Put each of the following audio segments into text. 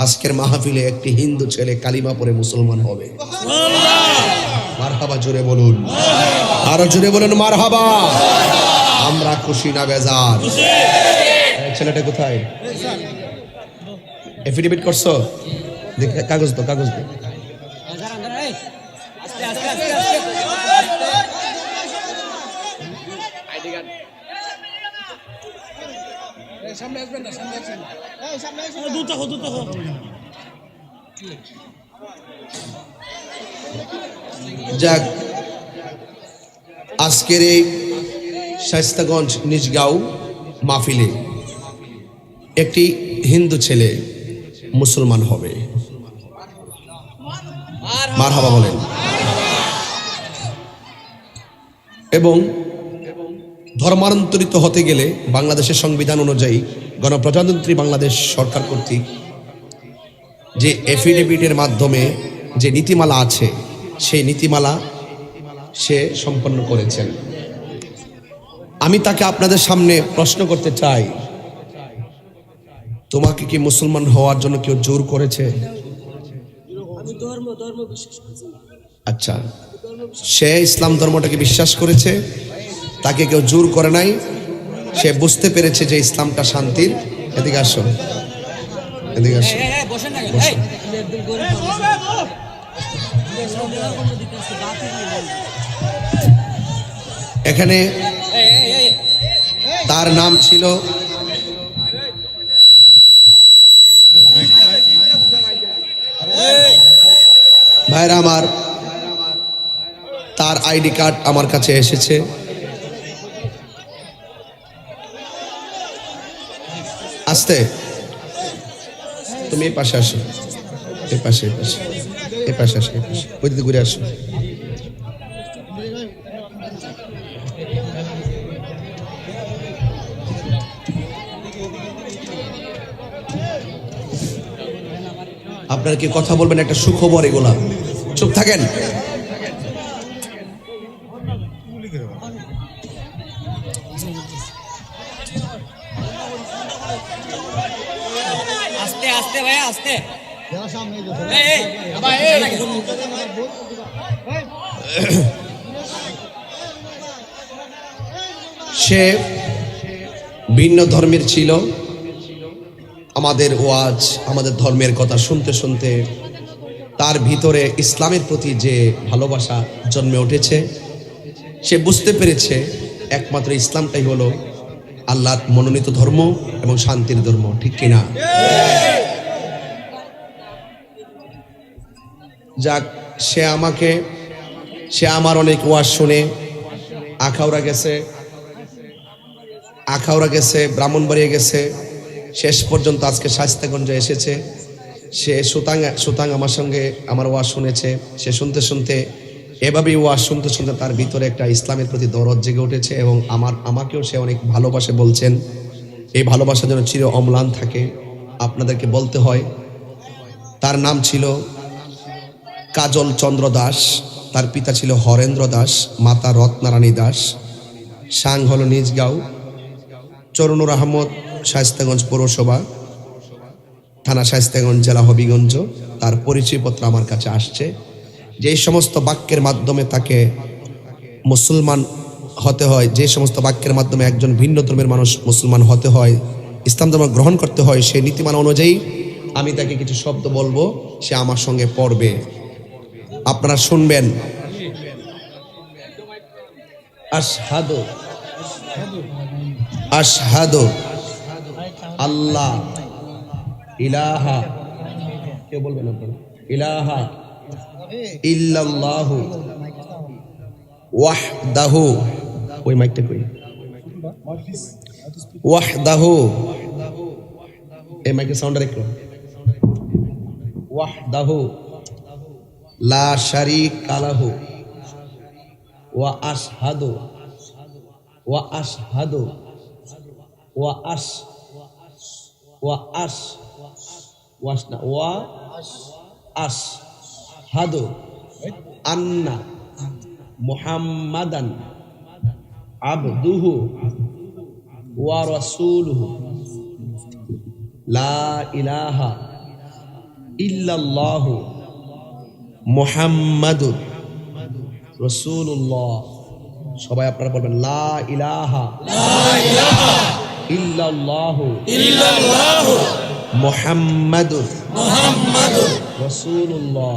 আজকের মাহফিলে একটি হিন্দু ছেলে কালিমা পড়ে মুসলমান হবে। মারহাবা, জোরে বলুন, আরো জোরে বলুন মারহাবা। আমরা খুশি না বেজার? ছেলেটা কোথায়? এফিডেভিট করছো? কাগজ তো, কাগজ তো। যাক, আজকের এই শায়েস্তাগঞ্জ নিজগাঁও মাহফিলে একটি হিন্দু ছেলে মুসলমান হবে। মারহাবা বলেন। এবং ধর্মান্তরিত হতে গেলে বাংলাদেশের সংবিধান অনুযায়ী গণপ্রজাতন্ত্রী বাংলাদেশ সরকার কর্তৃক যে এফিডেভিটের মাধ্যমে যে নীতিমালা আছে, সেই নীতিমালা সে সম্পন্ন করেছেন। আমি তাকে আপনাদের সামনে প্রশ্ন করতে চাই, তোমাকে কি মুসলমান হওয়ার জন্য কেউ জোর করেছে? আচ্ছা, সে ইসলাম ধর্মটাকে বিশ্বাস করেছে, তাকে কেউ জোর করে নাই। সে বুঝতে পেরেছে যে ইসলামটা শান্তির। এদিকে আসো, এদিকে আসো। এখানে তার নাম ছিল ভাইরা আমার, তার আইডি কার্ড আমার কাছে এসেছে। আসতে, তুমি এই পাশে আসো, এই পাশে, এই পাশে, এই পাশে আসো, এই পাশে, ওই দিকে ঘুরে আসো। আপনারা কি কথা বলবেন? একটা সুখবর এগুলা, চুপ থাকেন। আস্তে আস্তে ভাই, আস্তে। সে ভিন্ন ধর্মের ছিল। আমাদের ওয়াজ, আমাদের ধর্মের কথা শুনতে শুনতে তার ভিতরে ইসলামের প্রতি যে ভালোবাসা জন্মে উঠেছে, সে বুঝতে পেরেছে একমাত্র ইসলামটাই হলো আল্লাহর মনোনীত ধর্ম এবং শান্তির ধর্ম। ঠিক কিনা? যাক, সে আমার অনেক ওয়াজ শুনে আখাউড়া গেছে, ব্রাহ্মণবাড়িয়া গেছে, শেষ পর্যন্ত আজকে শায়েস্তাগঞ্জে এসেছে। সে সুতাং আমার সঙ্গে আমার ওয়াজ শুনেছে। সে শুনতে শুনতে, এভাবেই ওয়াজ শুনতে শুনতে তার ভিতরে একটা ইসলামের প্রতি দরদ জেগে উঠেছে এবং আমাকেও সে অনেক ভালোবাসে বলছেন। এই ভালোবাসা যেন চির অম্লান থাকে। আপনাদেরকে বলতে হয়, তার নাম ছিল কাজল চন্দ্র দাস, তার পিতা ছিল হরেন্দ্র দাস, মাতা রত্নারানী দাস। সাং হলো নিজগাঁও, চরনুর আহমদ, শায়েস্তাগঞ্জ পৌরসভা, থানা শায়েস্তাগঞ্জ, জেলা হবিগঞ্জ। তার পরিচয়পত্র আমার কাছে আসছে। যে সমস্ত বাক্যের মাধ্যমে তাকে মুসলমান হতে হয়, যে সমস্ত বাক্যের মাধ্যমে একজন ভিন্ন ধর্মের মানুষ মুসলমান হতে হয়, ইসলাম ধর্ম গ্রহণ করতে হয়, সেই নীতিমালা অনুযায়ী আমি তাকে কিছু শব্দ বলবো, সে আমার সঙ্গে পড়বে, আপনারা শুনবেন। আশহাদু আশহাদু আল্লাহ ইলাহা, কে বলবেন আপনারা? ইলাহা ইল্লাল্লাহু ওয়াহদাহু, ওই মাইকটা কই, ওয়াহদাহু, এই মাইকের সাউন্ডটা একটু, ওয়াহদাহু লা শারীকা লাহু ওয়া আশহাদু ওয়া আশহাদু ওয়া আশ ওয়া আশ ওয়াসনা ওয়া আশহাদু আন্না মুহাম্মাদান আবদুহু ওয়া রাসূলুহু লা ইলাহা ইল্লাল্লাহু মুহাম্মাদুর রাসূলুল্লাহ। সবাই আপনারা বলবেন লা ইলাহা ইল্লাল্লাহু মুহাম্মাদুর রাসূলুল্লাহ।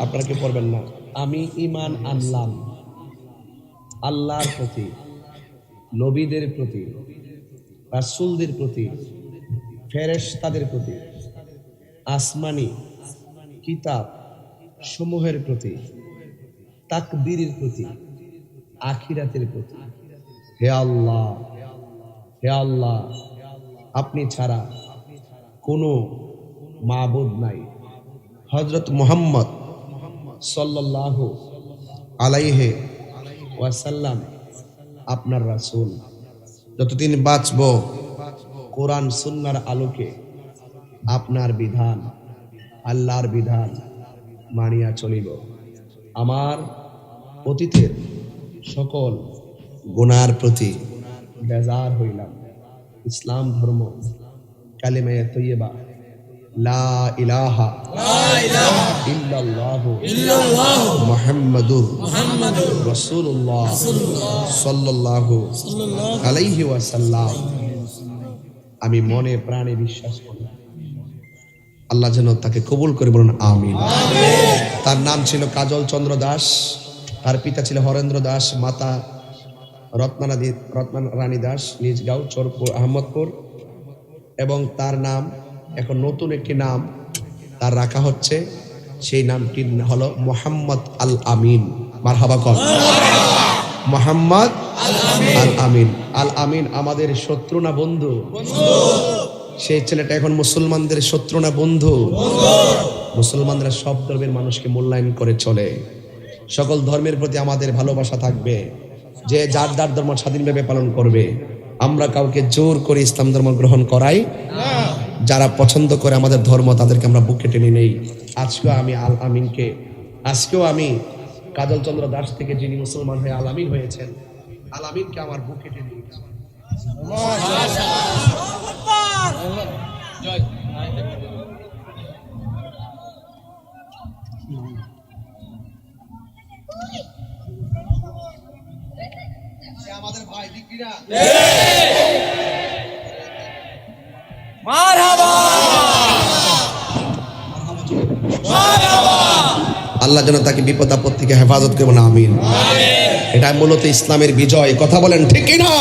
আপনারা কি পড়বেন না? আমি ঈমান আনলাম আল্লাহর প্রতি, নবীদের প্রতি, রাসূলদের প্রতি, ফেরেশতাদের প্রতি, আসমানি কিতাব সমূহের প্রতি, তাকদীরের প্রতি, আখিরাতের প্রতি। হে আল্লাহ, হে আল্লাহ, আপনি ছাড়া কোনো মাবুদ নাই। হযরত মুহাম্মদ সাল্লাল্লাহু আলাইহি ওয়াসাল্লাম আপনার রাসূল। যতদিন বাঁচব কোরআন সুন্নাহর আলোকে আপনার বিধান, আল্লাহর বিধান মানিয়া চলিব। আমার অতীতের সকল গুনার প্রতি বেজার হইলাম। ইসলাম ধর্ম, কালিমায়ে তৈয়বা লা ইলাহা ইল্লাল্লাহু মুহাম্মাদুর রাসূলুল্লাহ সাল্লাল্লাহু আলাইহি ওয়াসাল্লাম আমি মনে প্রাণে বিশ্বাস করি। আল্লাহ যেন তাকে কবুল করে, বলুন আমিন। তার নাম ছিল কাজল চন্দ্র দাস, তার পিতা ছিল হরেন্দ্র দাস, মাতা রত্নারানী দাস, নিজ গাঁও চরপুর আহমদপুর। এবং তার নাম এখন নতুন একটি নাম তার রাখা হচ্ছে, সেই নামটি হলো মোহাম্মদ আল আমিন। মারহাবা কর। মোহাম্মদ আল আমিন। আল আমিন আমাদের শত্রু না বন্ধু? সেই ছেলেটা এখন মুসলমানদের শত্রু না বন্ধু? মুসলমানরা সব ধর্মের মানুষকে মূল্যায়ন করে চলে। সকল ধর্মের প্রতি আমাদের ভালোবাসা থাকবে, যে যার যার ধর্ম স্বাধীনভাবে পালন করবে। আমরা কাউকে জোর করে ইসলাম ধর্ম গ্রহণ করাই না। যারা পছন্দ করে আমাদের ধর্ম তাদেরকে আমরা বুকে টেনে নেই। আজকেও আমি কাজল চন্দ্র দাস থেকে যিনি মুসলমান হয়ে আল আমিন হয়েছেন, আল আমিনকে আমার বুকে টেনে নিয়েছি। আমাদের ভাই দিকিরা মারহাবা। আল্লাহ যেন তাকে বিপদ আপদ থেকে হেফাজত করবেন, আমিন। এটা মূলত ইসলামের বিজয়। কথা বলেন ঠিক কিনা?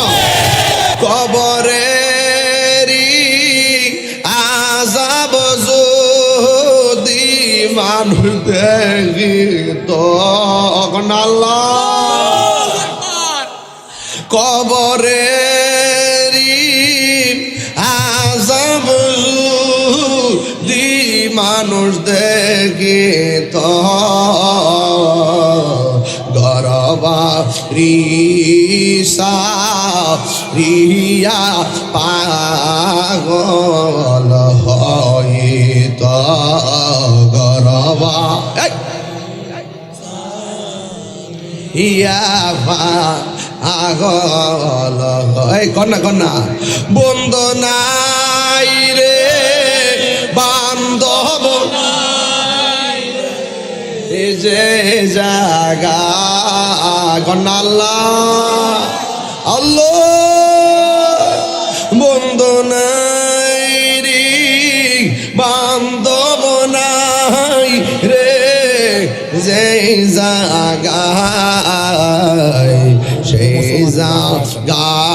কবরেরই আযাব যদি মানুষ দেখিত, আল্লাহ কবরেরই আযাব যদি মানুষ দেখিত, গরবারিসা রিয়া পাগল হইত, গরবা ইয়া পাগল হয়। কন্যা বন্দনাই রে বান্ধব যে জাগা, আল্লাহ আল্লাহ বন্দনাই রে বান্ধব নাই রে যে জাগায়, সেই জাগারি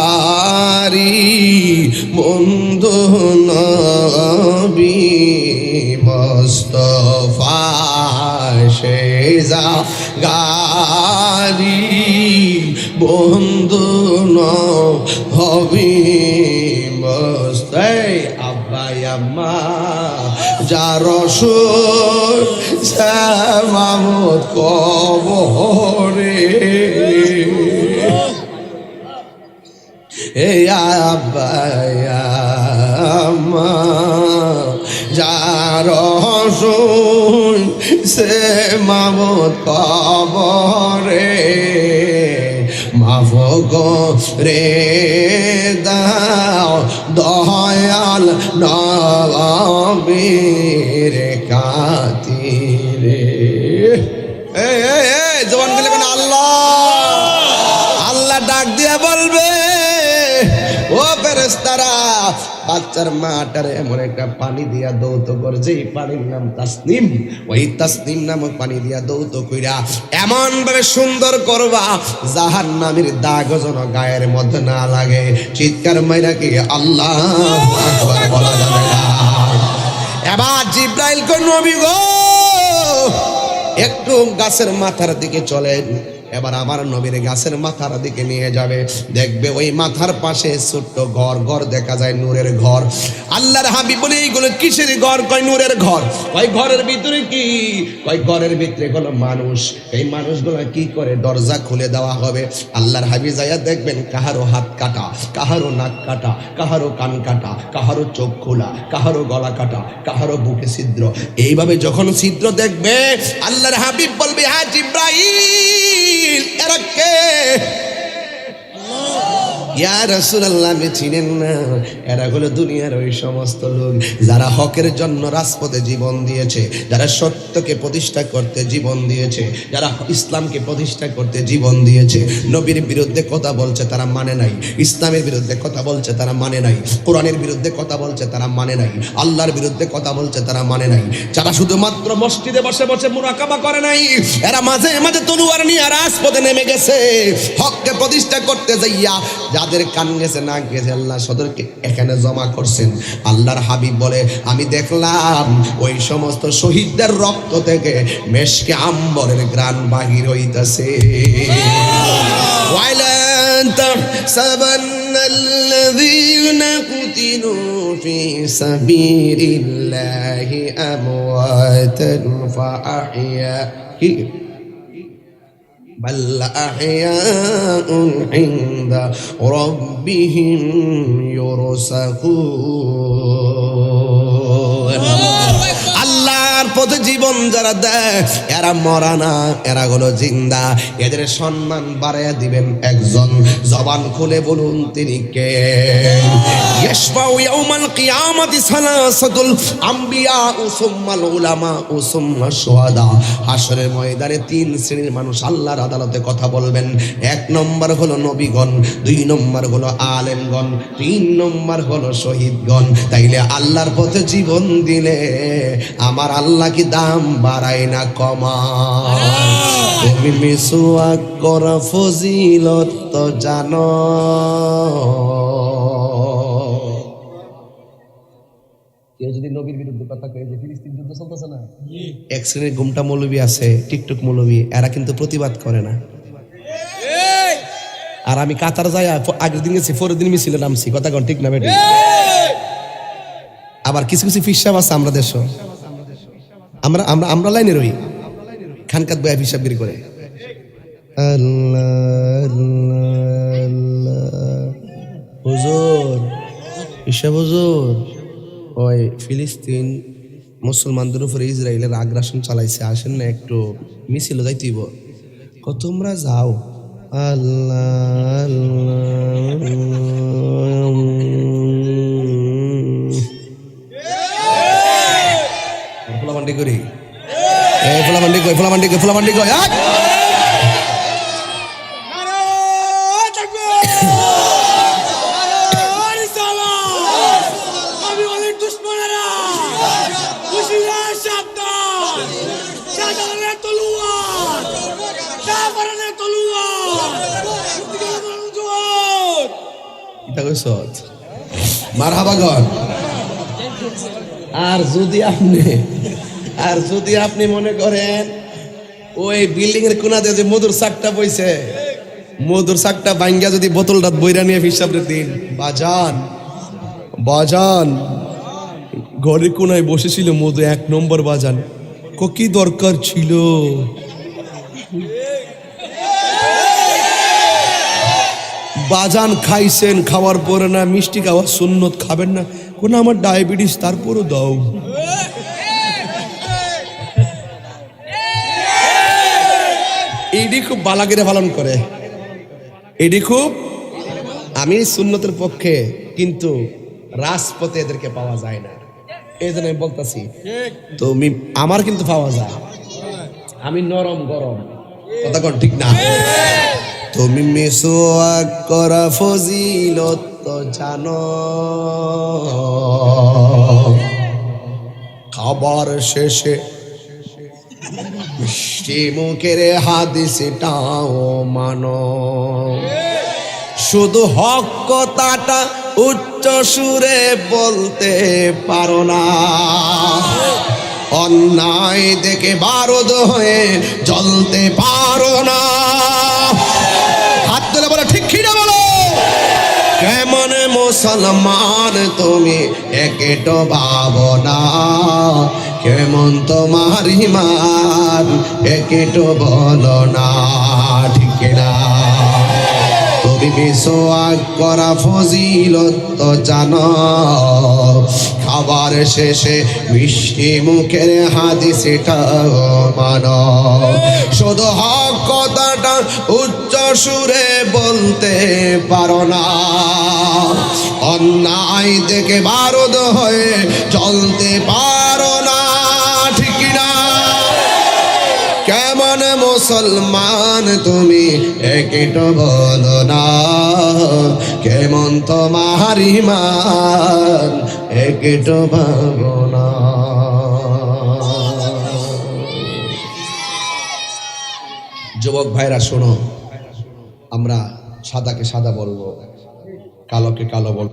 বন্ধু নবী মুস্তাফা, সেই জাগারি বন্ধু নবী মুস্তাফা। আব্বাই আম্মা যার রসূল মাহমুদ কবরে, এ আব্বাই আম্মা যার রসূল মাহমুদ কবরে, মাফ করে দাও দয়াল নবীর খাতিরে। জবান গেলে আল্লাহ আল্লাহ ডাক দিয়ে বলবে, ও ফেরেশতারা, বাচ্চার মাটারে এমন একটা পানি দিয়া দৌত করে, যে পানির নাম তাসনিম, ওই তাসনিম নামক পানি দিয়া দৌত কইরা এমন ভাবে সুন্দর করবা জাহান্নামের দাগ যেন গায়ের মধ্যে না লাগে। চিৎকার মাইরা কি আল্লাহু আকবার বলা যাবে না? এবার জিব্রাইল কই, নবী গো একটু গাছের মাথার দিকে চলেন। এবার আমার নবীর গাছের মাথার দিকে নিয়ে যাবে, দেখবে ওই মাথার পাশে ছোট্ট ঘর, ঘর দেখা যায় নূরের ঘর। আল্লাহর হাবিব বলে, এইগুলো কিসের ঘর? কয় নূরের ঘর। কয় ঘরের ভিতরে কি? কয় ঘরের ভিতরে কোনো মানুষ। এই মানুষগুলো কি করে? দরজা খুলে দেওয়া হবে। আল্লাহর হাবিব যাইয়া দেখবেন কাহারো হাত কাটা, কাহারো নাক কাটা, কাহারো কান কাটা, কাহারো চোখ খোলা, কাহারো গলা কাটা, কাহারো বুকে ছিদ্র। এইভাবে যখন ছিদ্র দেখবে, আল্লাহর হাবিব বলবে, হ্যাঁ জিব্রাইল, এরা কে? ইয়া রাসূলুল্লাহ, আমি চিনেন না? এরা হলো দুনিয়ার ওই সমস্ত লোক যারা হকের জন্য রাজপথে জীবন দিয়েছে, যারা সত্যকে প্রতিষ্ঠা করতে জীবন দিয়েছে, যারা ইসলামকে প্রতিষ্ঠা করতে জীবন দিয়েছে। নবীর বিরুদ্ধে কথা বলছে, তারা মানে নাই। ইসলামের বিরুদ্ধে কথা বলছে, তারা মানে নাই। কোরআনের বিরুদ্ধে কথা বলছে, তারা মানে নাই। আল্লাহর বিরুদ্ধে কথা বলছে, তারা মানে নাই। যারা শুধুমাত্র মসজিদে বসে বসে মুরাকাবা করে নাই, এরা মাঝে মাঝে তলোয়ার নিয়ে রাজপথে নেমে গেছে হককে প্রতিষ্ঠা করতে যাইয়া। যাদের কান গেছে, না গেছে, আল্লাহ সদরকে এখানে জমা করছেন। আল্লাহর হাবিব বলে, আমি দেখলাম ওই সমস্ত শহীদদের রক্ত থেকে মেশকে আম্বরের গ্রান বাহির হইতাছে। ওয়াইলান তাহসাবান্নাল্লাযীনা কুতিলু ফি সাবিলিল্লাহি আমওয়াতান ফাআহইয়াহি بل أحياء عند ربهم يرزقون। আল্লাহর পথে জীবন যারা দেয়, এরা মরা না, এরা হলো জিন্দা। এদের সম্মান বাড়াইয়া দিবেন একজন। জবান খুলে বলুন তিনি কে? ইয়াশফাউ ইয়াউমাল কিয়ামাতি সালাসাতুল আম্বিয়া সুম্মাল উলামা সুম্মা শুহাদা। হাশরের ময়দানে তিন শ্রেণীর মানুষ আল্লাহর আদালতে কথা বলবেন। এক নম্বর হলো নবীগণ, দুই নম্বর হলো আলেমগণ, তিন নম্বর হলো শহীদগণ। তাইলে আল্লাহর পথে জীবন দিলে আমার আল্লাহ কি দাম বাড়ায় না কমায়? তুমি মিসওয়াক করা ফজিলত তো জানো। কেউ যদি নবীর বিরুদ্ধে কথা কয়, যে ফিলিস্তিন যুদ্ধ চলতেছে না, এক শ্রেণীর গুমটা মৌলবী আছে, টিকটক মৌলবী, এরা কিন্তু প্রতিবাদ করে না। আর আমি কাতার যাই, আগের দিন গেছি, পরের দিন মিছিলে নামছি। কথা কন ঠিক না বেটি? আবার কিছু কিছু ফিসাব আছে আমরা দেশ, আমরা আমরা আমরা লাইনে রই, খানকাত বয়া ফিসাবগিরি করে। আল্লাহ হুজুর, ফিসাব হুজুর, ওই ফিলিস্তিন মুসলমানদের উপরে ইসরায়েলের আগ্রাসন চালাইছে, আসেন না একটু মিছিল যাইতেইব। তোমরা যাও। আল্লাহ ফোলামান্ডি করি, ফোলামান্ডি কই, ফোলামান্ডি কই, ফোলামান্ডি কই। মারহাবাগন। আর যদি আপনি মনে করেন ওই বিল্ডিং এর কোনাতে যে মধুর শাকটা বইছে, মধুর শাকটা ভাঙ্গা যদি বোতলটা বইরা নিয়ে হিসাবে দিন, বাজান ঘরের কোনায় বসেছিল মধু, এক নম্বর বাজান, কি দরকার ছিল? বাজান খাইছেন, খাওয়ার পরে না মিষ্টি খাওয়া সুন্নত, খাবেন না কোন আমার ডায়াবেটিস, তারপরও দাও। এইটি খুব বালাগিরে পালন করে, এটি খুব, আমি সুন্নতের পক্ষে, কিন্তু রাজপথে এদেরকে পাওয়া যায় না। এই জন্য আমি বলতেছি তুমি আমার কিন্তু পাওয়া যায়, আমি নরম গরম, কথা কোন ঠিক না? তুমি মিসওয়াক করা ফজিলত তো জানো, খাবার শেষে মিষ্টি মুখের হাদিসটাও মানো, শুধু হক কথাটা উচ্চ সুরে বলতে পারো না, অন্যায় দেখে বারুদ হয়ে জ্বলতে পারো না। হাত তুলে বলো ঠিক কি না বলো। কেমন মুসলমান তুমি একেটো ভাবনা, কেমন তোমার ইমান একেটো বলো না, ঠিক না? তুমি মিসওয়াক করা ফজিলত তো জানো, খাবার শেষে মিষ্টি মুখের হাদিসটা মানো, শুধু হক কথাটা উচ্চ সুরে বলতে পারো না, অন্যায় দেখে বারুদ হয়ে চলতে পারো না, ঠিক না? কেমন মুসলমান তুমি একেটো বলো না, কেমন তোমার ইমান একেটো ভাবো না। যুবক ভাইরা শোনো, আমরা সাদাকে সাদা বলবো, কালোকে কালো বলবো।